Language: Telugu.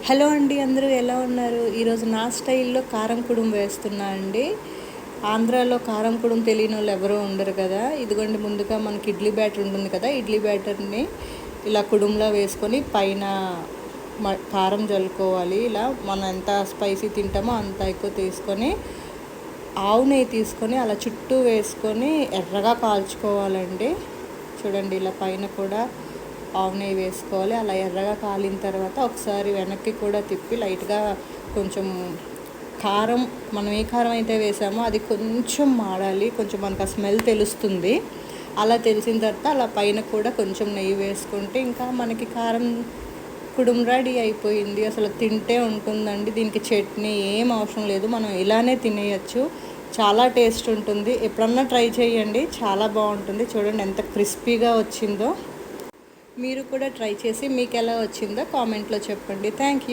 హలో అండి, అందరూ ఎలా ఉన్నారు? ఈరోజు నా స్టైల్లో కారం కుడుం వేస్తున్నా అండి. ఆంధ్రాలో కారం కుడుం తెలియని వాళ్ళు ఎవరూ ఉండరు కదా. ఇదిగోండి, ముందుగా మనకి ఇడ్లీ బ్యాటర్ ఉంటుంది కదా, ఇడ్లీ బ్యాటర్ని ఇలా కుడుంలా వేసుకొని పైన కారం జల్లుకోవాలి. ఇలా మనం ఎంత స్పైసీ తింటామో అంత ఎక్కువ తీసుకొని ఆవు నెయ్యి తీసుకొని అలా చుట్టూ వేసుకొని ఎర్రగా కాల్చుకోవాలండి. చూడండి, ఇలా పైన కూడా ఆవు నెయ్యి వేసుకోవాలి. అలా ఎర్రగా కాలిన తర్వాత ఒకసారి వెనక్కి కూడా తిప్పి లైట్గా కొంచెం కారం, మనం ఏ కారం అయితే వేసామో అది కొంచెం మాడాలి, కొంచెం మనకు ఆ స్మెల్ తెలుస్తుంది. అలా తెలిసిన తర్వాత అలా పైన కూడా కొంచెం నెయ్యి వేసుకుంటే ఇంకా మనకి కారం కుడుం రెడీ అయిపోయింది. అసలు తింటే ఉంటుందండి. దీనికి చట్నీ ఏం అవసరం లేదు, మనం ఇలానే తినేయచ్చు. చాలా టేస్ట్ ఉంటుంది. ఎప్పుడన్నా ట్రై చేయండి, చాలా బాగుంటుంది. చూడండి ఎంత క్రిస్పీగా వచ్చిందో. మీరు కూడా ట్రై చేసి మీకు ఎలా వచ్చిందో కామెంట్లో చెప్పండి. Thank you.